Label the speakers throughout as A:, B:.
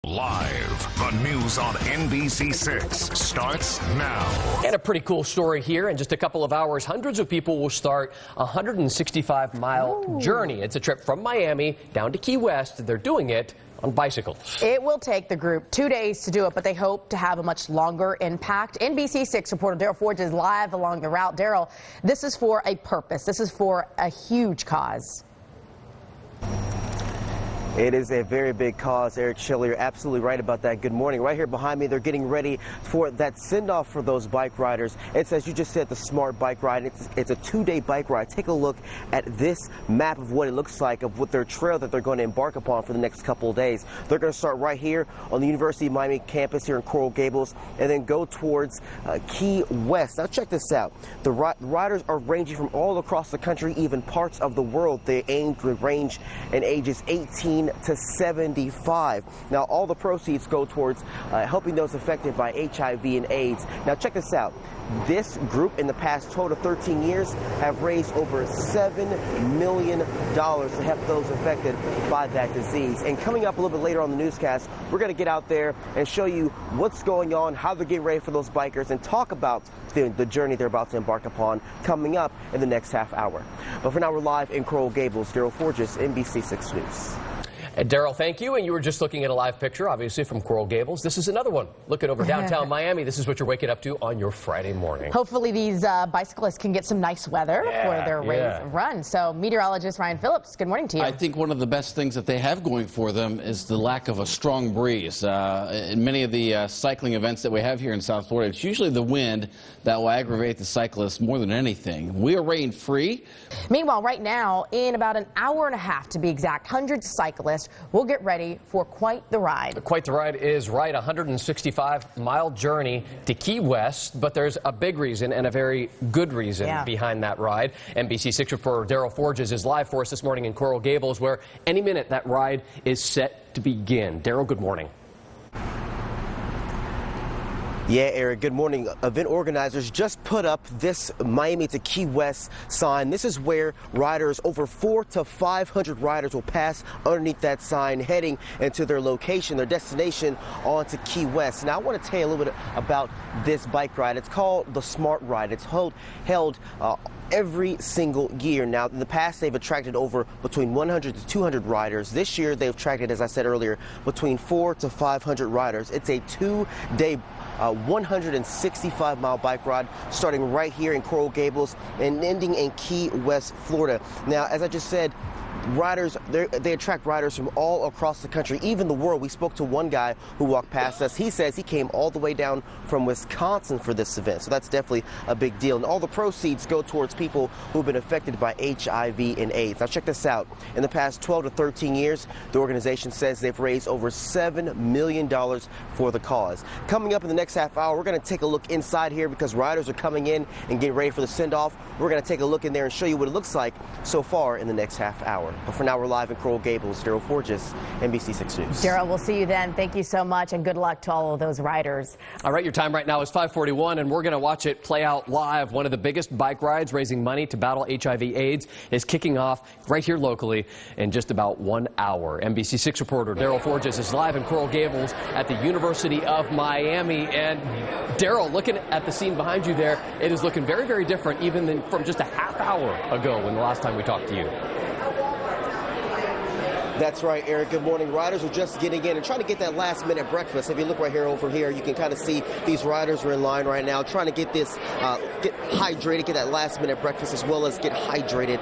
A: Live, the news on NBC6 starts now.
B: And a pretty cool story here. In just a couple of hours, hundreds of people will start a 165-mile journey. It's a trip from Miami down to Key West. They're doing it on bicycles.
C: It will take the group 2 days to do it, but they hope to have a much longer impact. NBC6 reporter Daryl Forge is live along the route. Daryl, this is for a purpose. This is for a huge cause.
D: It is a very big cause, Eric Shelley. You're absolutely right about that. Good morning. Right here behind me, they're getting ready for that send-off for those bike riders. It's, as you just said, the Smart Bike Ride. It's a 2-day bike ride. Take a look at this map of what it looks like, of what their trail that they're going to embark upon for the next couple of days. They're going to start right here on the University of Miami campus here in Coral Gables and then go towards Key West. Now check this out. The riders are ranging from all across the country, even parts of the world. They aim to range in ages 18 to 75. Now all the proceeds go towards helping those affected by HIV and AIDS. Now check this out. This group in the past 12 to 13 years have raised over $7 million to help those affected by that disease. And coming up a little bit later on the newscast, we're going to get out there and show you what's going on, how they're getting ready for those bikers, and talk about the journey they're about to embark upon coming up in the next half hour. But for now, we're live in Coral Gables. Daryl Forges, NBC6 News.
B: Daryl, thank you. And you were just looking at a live picture, obviously, from Coral Gables. This is another one. Looking over downtown Miami. This is what you're waking up to on your Friday morning.
C: Hopefully these bicyclists can get some nice weather for their run. So meteorologist Ryan Phillips, good morning to you.
E: I think one of the best things that they have going for them is the lack of a strong breeze. In many of the cycling events that we have here in South Florida, it's usually the wind that will aggravate the cyclists more than anything. We are rain free.
C: Meanwhile, right now, in about an hour and a half to be exact, hundreds of cyclists will get ready for quite the ride.
B: Quite the ride is right, a 165-mile journey to Key West, but there's a big reason and a very good reason behind that ride. NBC6 reporter Daryl Forges is live for us this morning in Coral Gables, where any minute that ride is set to begin. Daryl, good morning.
D: Yeah, Eric, good morning. Event organizers just put up this Miami to Key West sign. This is where riders, over 400 to 500 riders, will pass underneath that sign heading into their location, their destination, onto Key West. Now, I want to tell you a little bit about this bike ride. It's called the Smart Ride. It's held every single year. Now, in the past, they've attracted over between 100 to 200 riders. This year, they've attracted, as I said earlier, between 400 to 500 riders. It's a 2-day 165-mile bike ride starting right here in Coral Gables and ending in Key West, Florida. Now, as I just said, riders, they attract riders from all across the country, even the world. We spoke to one guy who walked past us. He says he came all the way down from Wisconsin for this event, so that's definitely a big deal. And all the proceeds go towards people who've been affected by HIV and AIDS. Now check this out. In the past 12 to 13 years, the organization says they've raised over $7 million for the cause. Coming up in the next half hour, we're going to take a look inside here because riders are coming in and getting ready for the send-off. We're going to take a look in there and show you what it looks like so far in the next half hour. But for now, we're live in Coral Gables. Daryl Forges, NBC6 News.
C: Daryl, we'll see you then. Thank you so much, and good luck to all of those riders.
B: All right, your time right now is 5:41, and we're going to watch it play out live. One of the biggest bike rides raising money to battle HIV/AIDS is kicking off right here locally in just about 1 hour. NBC6 reporter Daryl Forges is live in Coral Gables at the University of Miami. And Daryl, looking at the scene behind you there, it is looking very, very different even than from just a half hour ago when the last time we talked to you.
D: That's right, Eric. Good morning. Riders are just getting in and trying to get that last-minute breakfast. If you look right here over here, you can kind of see these riders are in line right now trying to get this, get hydrated, get that last-minute breakfast as well as get hydrated.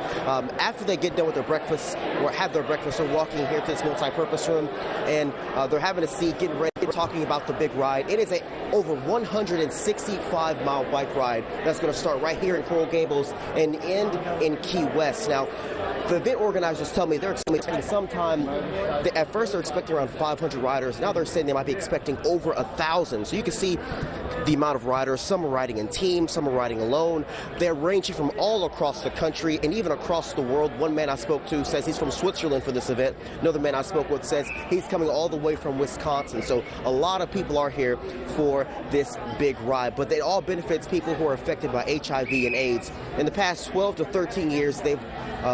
D: After they get done with their breakfast or have their breakfast, they're walking here to this multi-purpose room and they're having a seat, getting ready, talking about the big ride. It is a over 165-mile bike ride that's going to start right here in Coral Gables and end in Key West. Now, the event organizers tell me they're expecting sometime, at first they're expecting around 500 riders. Now they're saying they might be expecting over 1,000. So you can see the amount of riders. Some are riding in teams, some are riding alone. They're ranging from all across the country and even across the world. One man I spoke to says he's from Switzerland for this event. Another man I spoke with says he's coming all the way from Wisconsin. So a lot of people are here for this big ride, but it all benefits people who are affected by HIV and AIDS. In the past 12 to 13 years, they've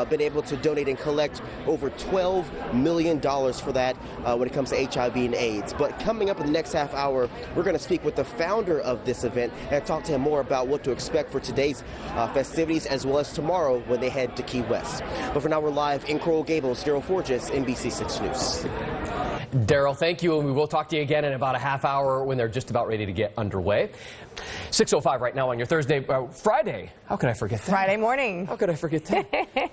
D: been able able to donate and collect over $12 million for that when it comes to HIV and AIDS. But coming up in the next half hour, we're going to speak with the founder of this event and talk to him more about what to expect for today's festivities as well as tomorrow when they head to Key West. But for now, we're live in Coral Gables. Daryl Forges, NBC6 News.
B: Daryl, thank you, and we will talk to you again in about a half hour when they're just about ready to get underway. 6:05 right now on your Friday. How could I forget that?
C: Friday morning.
B: How could I forget that?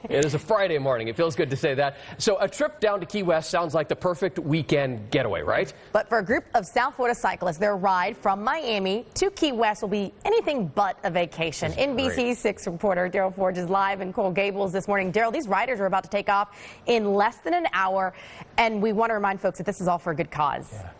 B: It is a Friday morning. It feels good to say that. So a trip down to Key West sounds like the perfect weekend getaway, right?
C: But for a group of South Florida cyclists, their ride from Miami to Key West will be anything but a vacation. NBC6 reporter Daryl Forge is live in Coral Gables this morning. Daryl, these riders are about to take off in less than an hour, and we want to remind folks that this is all for a good cause.
B: Yeah.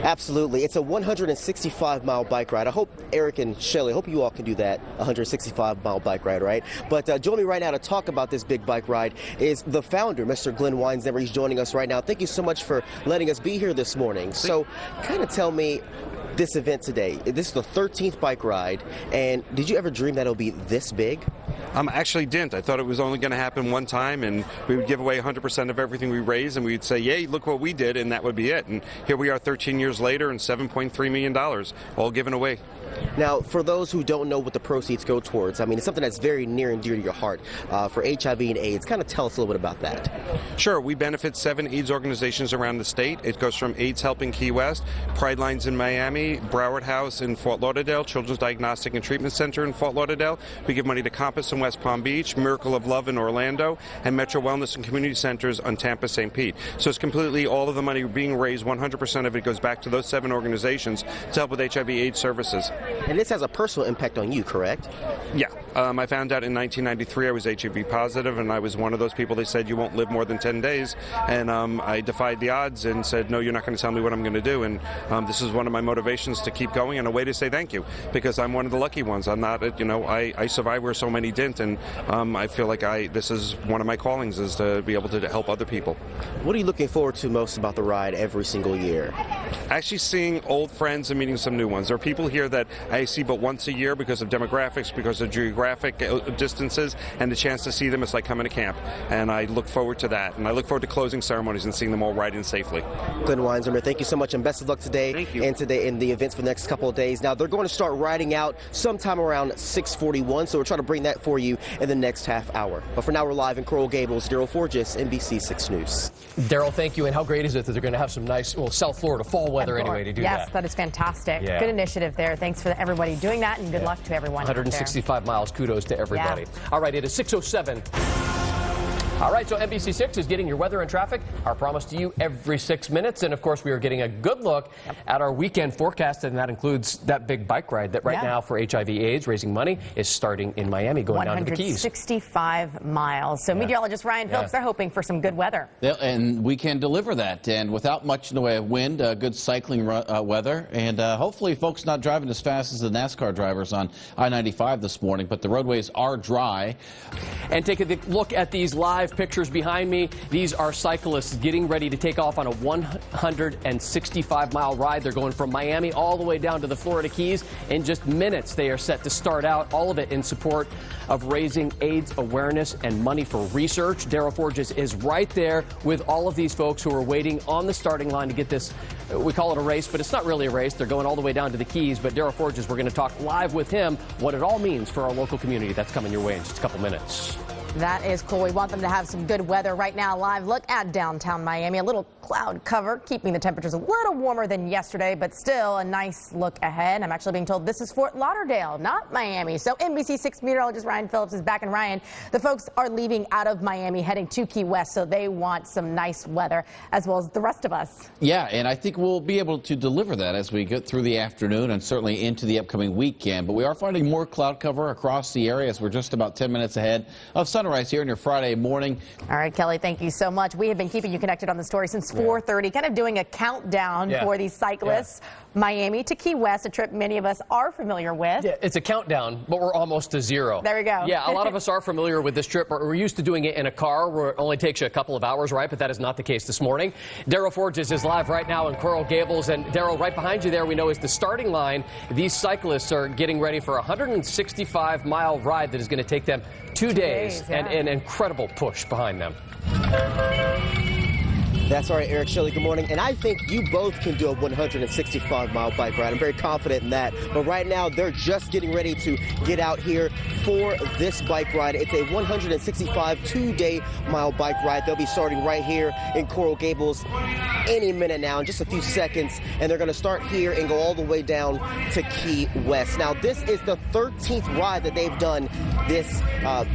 D: Absolutely. It's a 165-mile bike ride. I hope Eric and Shelley, I hope you all can do that 165-mile bike ride, right? But joining me right now to talk about this big bike ride is the founder, Mr. Glenn Weinzimmer. He's joining us right now. Thank you so much for letting us be here this morning. So kind of tell me this event today. This is the 13th bike ride, and did you ever dream that it'll be this big?
F: Actually didn't. I thought it was only going to happen one time, and we would give away 100% of everything we raised, and we'd say, yay, look what we did, and that would be it. And here we are 13 years later and $7.3 million, all given away.
D: Now, for those who don't know what the proceeds go towards, I mean, it's something that's very near and dear to your heart for HIV and AIDS. Kind of tell us a little bit about that.
F: Sure. We benefit 7 AIDS organizations around the state. It goes from AIDS Help in Key West, Pride Lines in Miami, Broward House in Fort Lauderdale, Children's Diagnostic and Treatment Center in Fort Lauderdale. We give money to Compass in West Palm Beach, Miracle of Love in Orlando, and Metro Wellness and Community Centers on Tampa, St. Pete. So it's completely all of the money being raised, 100% of it goes back to those 7 organizations to help with HIV AIDS services.
D: And this has a personal impact on you, correct?
F: Yeah. I found out in 1993 I was HIV positive, and I was one of those people they said you won't live more than 10 days. And I defied the odds and said, no, you're not going to tell me what I'm going to do. And this is one of my motivations to keep going and a way to say thank you, because I'm one of the lucky ones. I'm not, I survive where so many didn't, and I feel like this is one of my callings, is to be able to help other people.
D: What are you looking forward to most about the ride every single year?
F: Actually seeing old friends and meeting some new ones. There are people here that I see but once a year because of demographics, because of geographic distances, and the chance to see them is like coming to camp. And I look forward to that. And I look forward to closing ceremonies and seeing them all ride in safely.
D: Glenn Weinzimmer, thank you so much, and best of luck today.
F: Thank you.
D: And today in the events for the next couple of days. Now, they're going to start riding out sometime around 6:41, so we're trying to bring that for you in the next half hour. But for now, we're live in Coral Gables. Daryl Forges, NBC6 News.
B: Daryl, thank you. And how great is it that they're going to have some nice, South Florida fall weather anyway to do that?
C: Yes, that is fantastic.
B: Yeah.
C: Good initiative there. Thanks for everybody doing that, and good luck to everyone.
B: 165 miles. Kudos to everybody.
C: Yeah.
B: All right, it is 6:07. All right, so NBC6 is getting your weather and traffic, our promise to you every 6 minutes. And, of course, we are getting a good look at our weekend forecast, and that includes that big bike ride that right now for HIV/AIDS, raising money, is starting in Miami, going down to the Keys.
C: 165 miles. So meteorologist Ryan Phillips, they're hoping for some good weather.
E: Yeah, and we can deliver that, and without much in the way of wind, good cycling weather, and hopefully folks not driving as fast as the NASCAR drivers on I-95 this morning, but the roadways are dry.
B: And take a look at these live pictures behind me. These are cyclists getting ready to take off on a 165-mile ride. They're going from Miami all the way down to the Florida Keys. In just minutes, they are set to start out, all of it in support of raising AIDS awareness and money for research. Daryl Forges is right there with all of these folks who are waiting on the starting line to get this. We call it a race, but it's not really a race. They're going all the way down to the Keys. But Daryl Forges, we're going to talk live with him what it all means for our local community. That's coming your way in just a couple minutes.
C: That is cool. We want them to have some good weather right now. Live look at downtown Miami. A little cloud cover, keeping the temperatures a little warmer than yesterday, but still a nice look ahead. I'm actually being told this is Fort Lauderdale, not Miami. So NBC6 meteorologist Ryan Phillips is back. And Ryan, the folks are leaving out of Miami, heading to Key West, so they want some nice weather, as well as the rest of us.
E: Yeah, and I think we'll be able to deliver that as we get through the afternoon and certainly into the upcoming weekend. But we are finding more cloud cover across the area as we're just about 10 minutes ahead of sunrise here in your Friday morning.
C: All right, Kelly, thank you so much. We have been keeping you connected on the story since 4:30, kind of doing a countdown for these cyclists. Miami to Key West, a trip many of us are familiar with.
B: Yeah, it's a countdown, but we're almost to zero.
C: There we go.
B: Yeah, a lot of us are familiar with this trip. We're used to doing it in a car where it only takes you a couple of hours, right? But that is not the case this morning. Daryl Forges is live right now in Coral Gables. And Daryl, right behind you there, we know is the starting line. These cyclists are getting ready for a 165-mile ride that is going to take them 2 days
C: yeah.
B: and an incredible push behind them.
D: That's right, Eric Shelley, good morning. And I think you both can do a 165-mile bike ride. I'm very confident in that. But right now, they're just getting ready to get out here for this bike ride. It's a 165 two-day mile bike ride. They'll be starting right here in Coral Gables any minute now, in just a few seconds. And they're going to start here and go all the way down to Key West. Now, this is the 13th ride that they've done this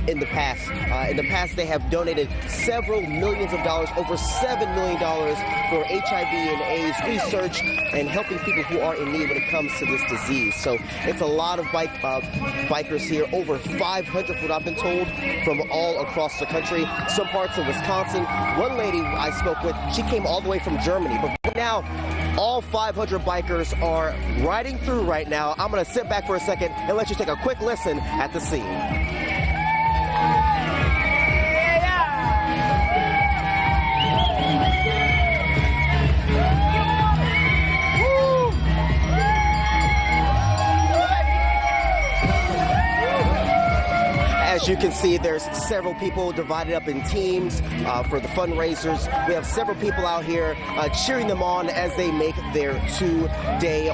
D: in the past. In the past, they have donated several millions of dollars, over $7 million for HIV and AIDS research and helping people who are in need when it comes to this disease. So it's a lot of bikers here, over 500 what I've been told, from all across the country, some parts of Wisconsin. One lady I spoke with, she came all the way from Germany, but right now all 500 bikers are riding through right now. I'm going to sit back for a second and let you take a quick listen at the scene. As you can see, there's several people divided up in teams for the fundraisers. We have several people out here cheering them on as they make their two-day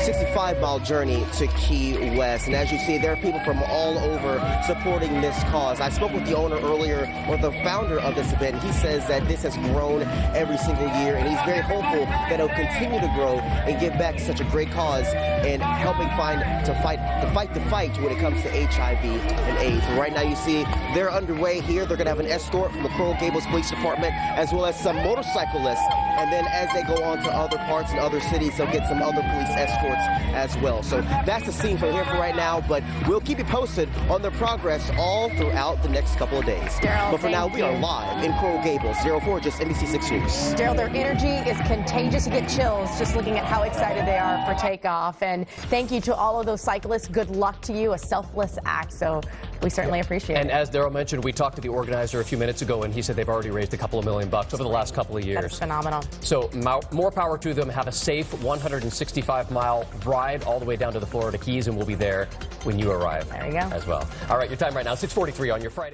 D: 65-mile journey to Key West. And as you see, there are people from all over supporting this cause. I spoke with the owner earlier, or the founder of this event. He says that this has grown every single year, and he's very hopeful that it'll continue to grow and give back to such a great cause and helping fight the fight when it comes to HIV and AIDS. And right now you see they're underway here. They're going to have an escort from the Coral Gables Police Department as well as some motorcyclists. And then as they go on to other parts and other cities, they'll get some other police escorts as well. So that's the scene from here for right now, but we'll keep you posted on their progress all throughout the next couple of days.
C: Daryl,
D: but for now, we are live in Coral Gables, 04, just NBC6 News.
C: Daryl, their energy is contagious. You get chills just looking at how excited they are for takeoff. And thank you to all of those cyclists. Good luck to you. A selfless act. So we certainly appreciate it.
B: And as Daryl mentioned, we talked to the organizer a few minutes ago, and he said they've already raised a couple of $1 million over the last couple of years.
C: That's phenomenal.
B: So more power to them. Have a safe 165-mile ride all the way down to the Florida Keys, and we'll be there when you arrive.
C: There you go.
B: As well. All right, your time right now, 6:43 on your Friday.